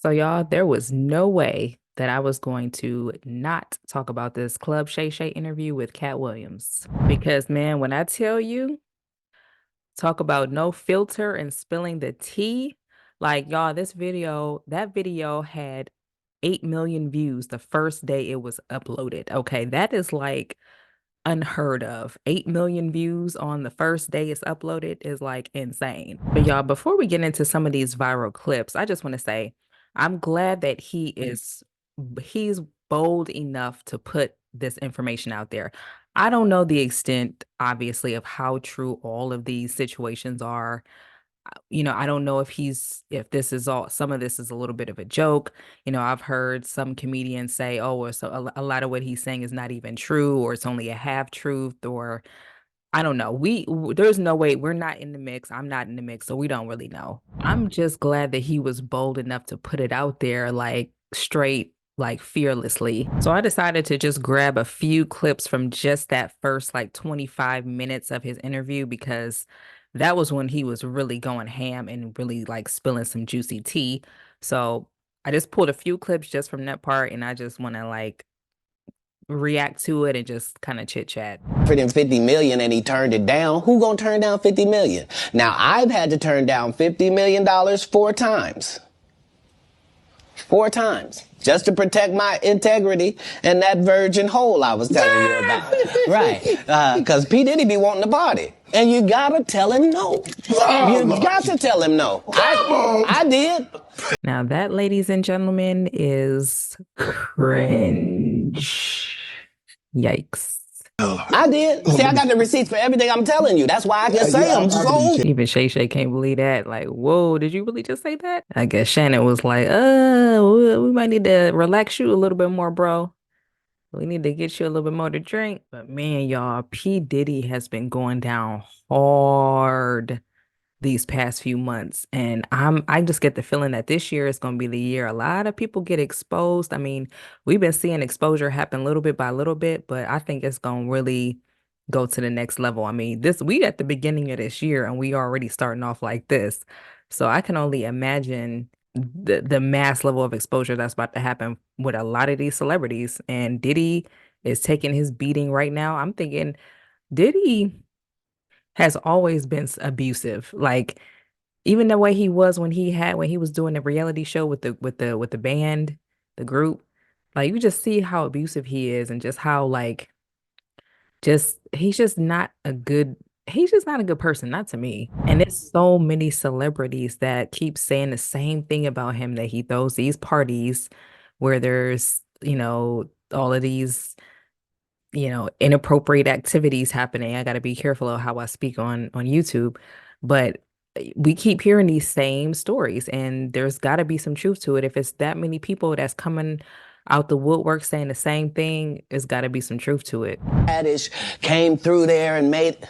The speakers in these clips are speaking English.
So, y'all, there was no way that I was going to not talk about this Club Shay interview with Katt Williams. Because, man, when I tell you, talk about no filter and spilling the tea, like, y'all, that video had 8 million views the first day it was uploaded. Okay, that is like unheard of. 8 million views on the first day it's uploaded is like insane. But y'all, before we get into some of these viral clips, I just want to say I'm glad that he's bold enough to put this information out there. I don't know the extent, obviously, of how true all of these situations are. I don't know if this is all, some of this is a little bit of a joke. I've heard some comedians say, oh, well, so a lot of what he's saying is not even true, or it's only a half truth, or I don't know. There's no way, we're not in the mix. I'm not in the mix, so we don't really know. I'm just glad that he was bold enough to put it out there like straight, like fearlessly. So I decided to just grab a few clips from just that first like 25 minutes of his interview, because that was when he was really going ham and really like spilling some juicy tea. So I just pulled a few clips just from that part, and I just want to like react to it and just kind of chit chat. 150 million and he turned it down. Who gonna turn down 50 million? Now I've had to turn down $50 million 4 times. 4 times. Just to protect my integrity and that virgin hole I was telling you about. Right. Cause PDiddy be wanting to party. And you gotta tell him no. You got to tell him no. I did. Now that, ladies and gentlemen, is cringe. Yikes. I did. See, I got the receipts for everything I'm telling you. That's why I can say them. So Even Shay can't believe that. Like, whoa, did you really just say that? I guess Shannon was like, we might need to relax you a little bit more, bro. We need to get you a little bit more to drink. But man, y'all, P. Diddy has been going down hard these past few months. And I just get the feeling that this year is going to be the year a lot of people get exposed. I mean, we've been seeing exposure happen little bit by little bit, but I think it's going to really go to the next level. I mean, we at the beginning of this year and we already starting off like this. So I can only imagine the mass level of exposure that's about to happen with a lot of these celebrities. And Diddy is taking his beating right now. I'm thinking Diddy has always been abusive. Like, even the way he was when he was doing the reality show with the band, the group, like you just see how abusive he is, and just how like just he's just not a good person, not to me. And there's so many celebrities that keep saying the same thing about him, that he throws these parties where there's, all of these, inappropriate activities happening. I got to be careful of how I speak on YouTube, but we keep hearing these same stories, and there's got to be some truth to it. If it's that many people that's coming out the woodwork saying the same thing, there's got to be some truth to it. Radish came through there and made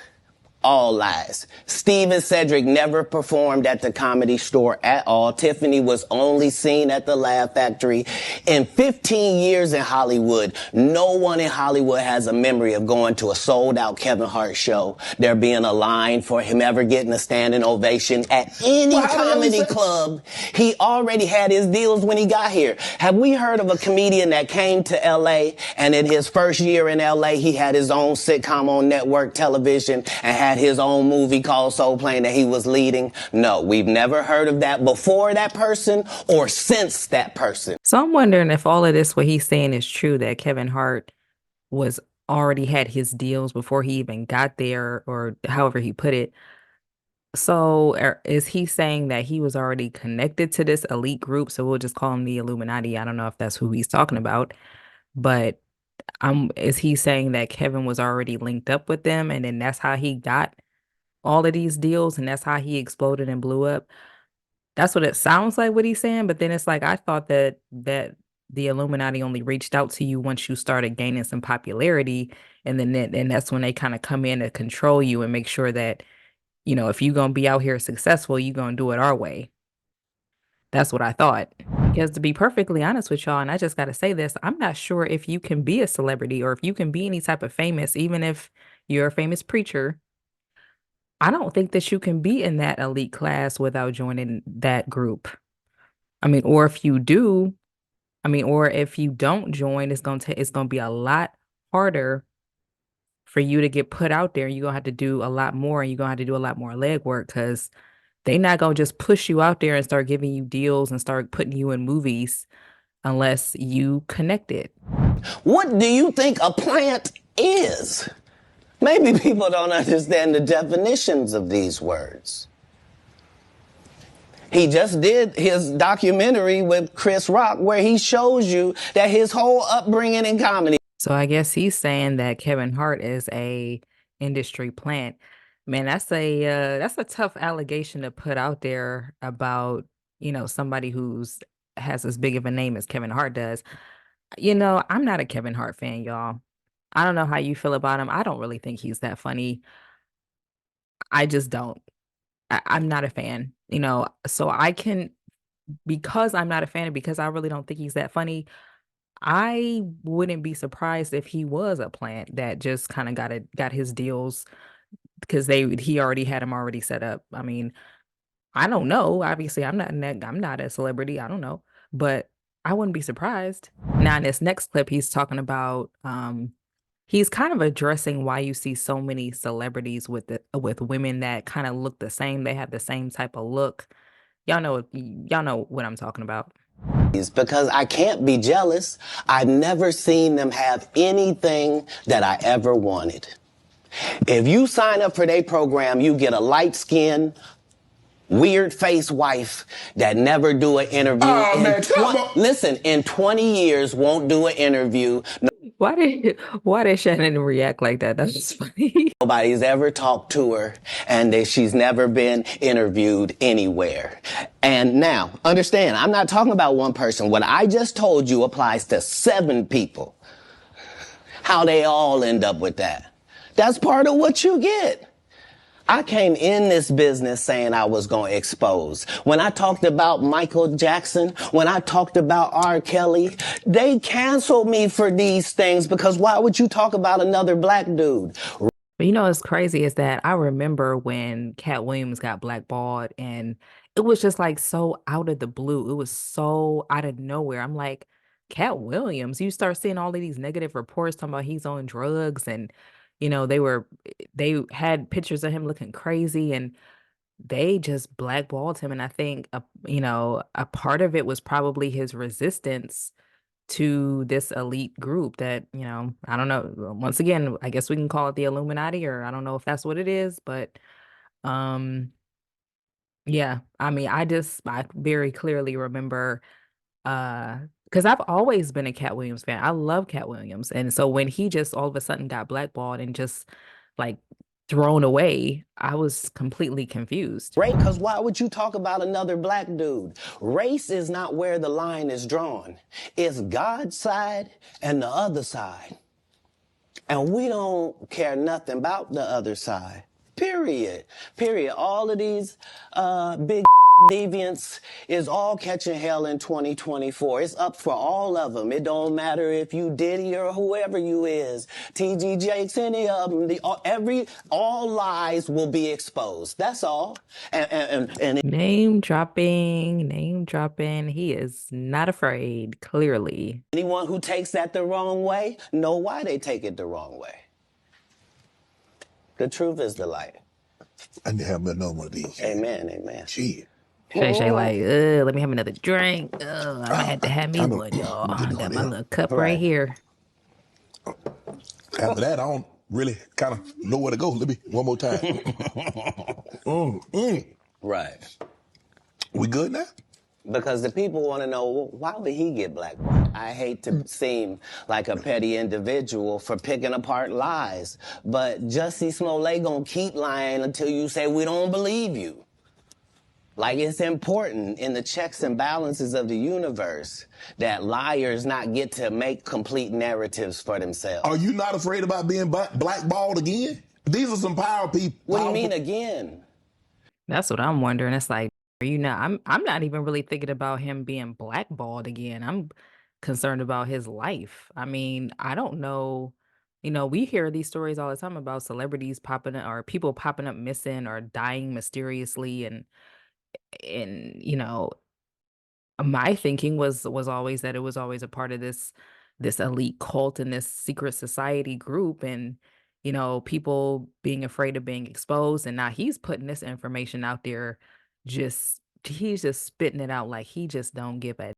all lies. Steve and Cedric never performed at the Comedy Store at all. Tiffany was only seen at the Laugh Factory. In 15 years in Hollywood, no one in Hollywood has a memory of going to a sold-out Kevin Hart show, there being a line for him ever getting a standing ovation at any comedy club. He already had his deals when he got here. Have we heard of a comedian that came to L.A. and in his first year in L.A. he had his own sitcom on network television and had his own movie called Soul Plane that he was leading? No, we've never heard of that before that person or since that person. So I'm wondering if all of this, what he's saying, is true, that Kevin Hart was already had his deals before he even got there, or however he put it. So is he saying that he was already connected to this elite group? So we'll just call him the Illuminati. I don't know if that's who he's talking about, but is he saying that Kevin was already linked up with them, and then that's how he got all of these deals, and that's how he exploded and blew up? That's what it sounds like what he's saying, but then it's like, I thought that the Illuminati only reached out to you once you started gaining some popularity, and then that's when they kind of come in to control you and make sure that, if you're gonna be out here successful, you're gonna do it our way. That's what I thought. Because to be perfectly honest with y'all, and I just got to say this, I'm not sure if you can be a celebrity or if you can be any type of famous, even if you're a famous preacher. I don't think that you can be in that elite class without joining that group. I mean, or if you do, I mean, or if you don't join, it's gonna be a lot harder for you to get put out there. You're gonna have to do a lot more, and you're gonna have to do a lot more legwork because they not gonna just push you out there and start giving you deals and start putting you in movies unless you connect it. What do you think a plant is? Maybe people don't understand the definitions of these words. He just did his documentary with Chris Rock where he shows you that his whole upbringing in comedy. So I guess he's saying that Kevin Hart is a industry plant. Man, that's a tough allegation to put out there about, somebody who's has as big of a name as Kevin Hart does. I'm not a Kevin Hart fan, y'all. I don't know how you feel about him. I don't really think he's that funny. I just don't. I'm not a fan, so I can, because I'm not a fan and because I really don't think he's that funny, I wouldn't be surprised if he was a plant that just kind of got his deals because he already had him already set up. I mean, I don't know. Obviously, I'm not a celebrity. I don't know, but I wouldn't be surprised. Now, in this next clip, he's talking about he's kind of addressing why you see so many celebrities with women that kind of look the same. They have the same type of look. Y'all know what I'm talking about. Because I can't be jealous. I've never seen them have anything that I ever wanted. If you sign up for their program, you get a light skinned, weird face wife that never do an interview. Oh, man, listen, in 20 years won't do an interview. Why did Shannon react like that? That's just funny. Nobody's ever talked to her, and that she's never been interviewed anywhere. And now, understand, I'm not talking about one person. What I just told you applies to 7 people. How they all end up with that. That's part of what you get. I came in this business saying I was going to expose. When I talked about Michael Jackson, when I talked about R. Kelly, they canceled me for these things because why would you talk about another black dude? But what's crazy is that I remember when Katt Williams got blackballed and it was just like so out of the blue. It was so out of nowhere. I'm like, Katt Williams, you start seeing all of these negative reports talking about he's on drugs and they had pictures of him looking crazy and they just blackballed him. And I think a part of it was probably his resistance to this elite group that, I don't know. Once again, I guess we can call it the Illuminati, or I don't know if that's what it is, but um yeah, I mean, I very clearly remember because I've always been a Katt Williams fan. I love Katt Williams. And so when he just all of a sudden got blackballed and just like thrown away, I was completely confused. Right? Because why would you talk about another black dude? Race is not where the line is drawn. It's God's side and the other side. And we don't care nothing about the other side. Period. Period. All of these big deviants is all catching hell in 2024. It's up for all of them. It don't matter if you Diddy or whoever you is. TG Jakes, any of them. All lies will be exposed. That's all. And Name dropping, name dropping. He is not afraid, clearly. anyone who takes that the wrong way, know why they take it the wrong way. The truth is the light. I need to have another one of these. Amen, amen. Gee. Shay like, let me have another drink. I might have to have me one, y'all. I got my little cup right here. After that, I don't really kind of know where to go. Let me, one more time. Right. We good now? Because the people want to know, well, why would he get blackballed? I hate to seem like a petty individual for picking apart lies, but Jussie Smollett gonna keep lying until you say we don't believe you. Like, it's important in the checks and balances of the universe that liars not get to make complete narratives for themselves. Are you not afraid about being blackballed again? These are some power people. What do you mean again? That's what I'm wondering. It's like, I'm not even really thinking about him being blackballed again. I'm concerned about his life. I mean, I don't know. We hear these stories all the time about celebrities popping up or people popping up missing or dying mysteriously and my thinking was always that it was always a part of this elite cult and this secret society group, and people being afraid of being exposed, and now he's putting this information out there. Just he's just spitting it out like he just don't give a.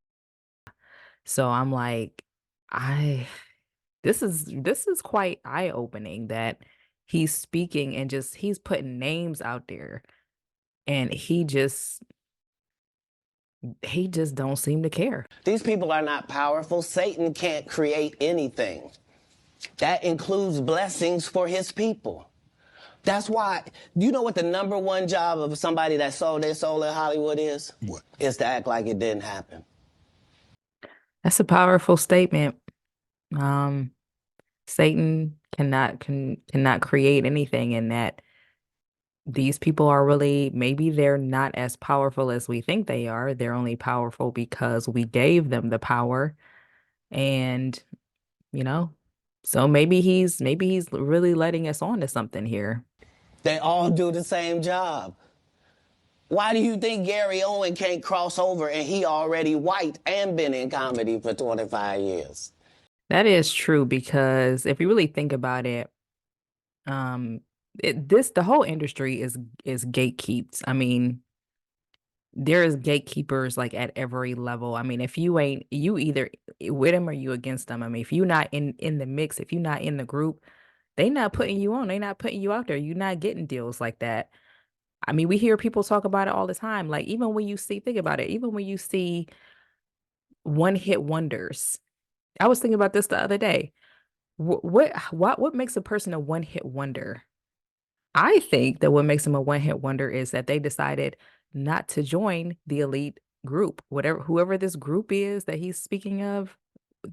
So I'm like, I this is quite eye-opening that he's speaking and just he's putting names out there, and he just don't seem to care. These people are not powerful. Satan can't create anything. That includes blessings for his people. That's why, you know what the number one job of somebody that sold their soul in Hollywood is? What? Is to act like it didn't happen. That's a powerful statement. Um, Satan cannot create anything, and that these people are really maybe they're not as powerful as we think they are. They're only powerful because we gave them the power, and you know, so maybe he's really letting us on to something here. They all do the same job. Why do you think Gary Owen can't cross over and he already white and been in comedy for 25 years? That is true because if you really think about it, um, the whole industry is gatekeeps. I mean, there is gatekeepers like at every level. I mean, if you ain't you either with them or you against them. I mean, if you're not in the mix, if you're not in the group, they not putting you on. They not putting you out there. You're not getting deals like that. I mean, we hear people talk about it all the time. Like even when you see, think about it, even when you see one hit wonders. I was thinking about this the other day. What makes a person a one hit wonder? I think that what makes them a one hit wonder is that they decided not to join the elite group, whatever whoever this group is that he's speaking of,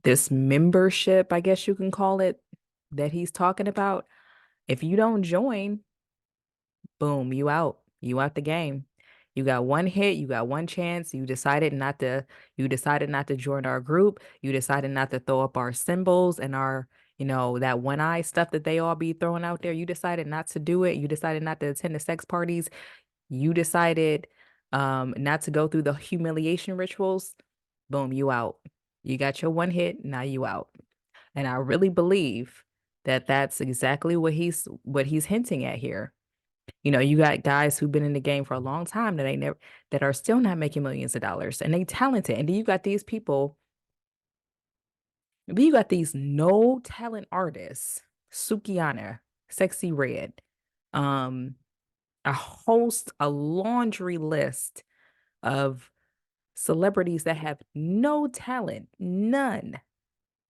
this membership, I guess you can call it, that he's talking about. If you don't join, boom, you out. You out the game. You got one hit, you got one chance. You decided not to join our group. You decided not to throw up our symbols and our, that one eye stuff that they all be throwing out there. You decided not to do it. You decided not to attend the sex parties. You decided not to go through the humiliation rituals. Boom, you out. You got your one hit, now you out. And I really believe that that's exactly what he's hinting at here. You got guys who've been in the game for a long time that are still not making millions of dollars, and they talented. And then you got these people, then you got these no talent artists, Sukiana, Sexy Red, um, a laundry list of celebrities that have no talent, none,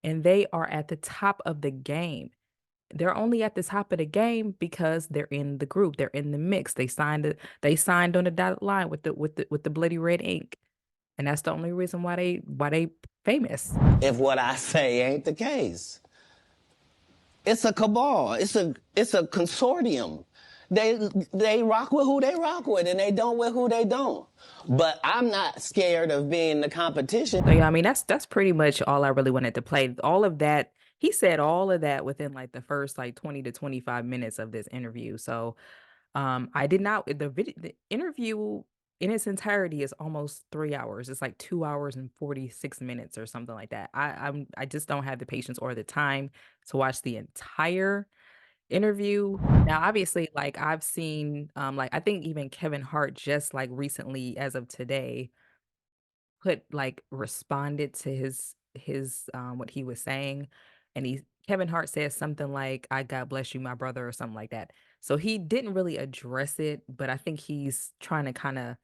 and they are at the top of the game. They're only at the top of the game because they're in the group. They're in the mix. They signed on the dotted line with the bloody red ink. And that's the only reason why they famous. If what I say ain't the case. It's a cabal. It's a consortium. They rock with who they rock with and they don't with who they don't. But I'm not scared of being the competition. So yeah, I mean that's pretty much all I really wanted to play. All of that, he said all of that within like the first like 20 to 25 minutes of this interview. So I did not the interview in its entirety is almost 3 hours. It's like 2 hours and 46 minutes or something like that. I just don't have the patience or the time to watch the entire interview. Now, obviously, like I've seen, like I think even Kevin Hart just like recently, as of today, responded to his what he was saying, and Kevin Hart says something like, "I God bless you, my brother," or something like that. So he didn't really address it, but I think he's trying to kind of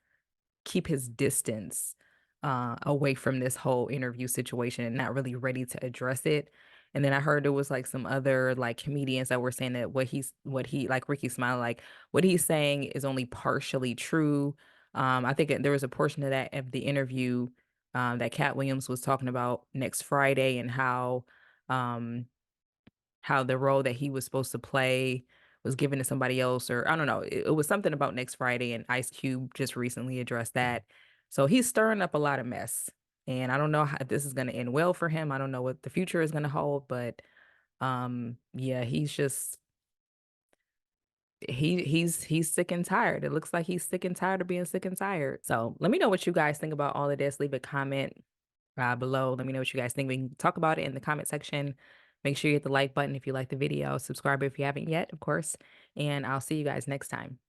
keep his distance away from this whole interview situation and not really ready to address it. And then I heard there was like some other like comedians that were saying that what he like Ricky Smiley, like what he's saying is only partially true. I think there was a portion of that of the interview that Cat Williams was talking about next Friday, and how the role that he was supposed to play was given to somebody else, or I don't know. It was something about next Friday, and Ice Cube just recently addressed that. So he's stirring up a lot of mess. And I don't know how this is going to end well for him. I don't know what the future is going to hold, but yeah, he's just he's sick and tired. It looks like he's sick and tired of being sick and tired. So let me know what you guys think about all of this. Leave a comment below. Let me know what you guys think. We can talk about it in the comment section. Make sure you hit the like button if you like the video. Subscribe if you haven't yet, of course. And I'll see you guys next time.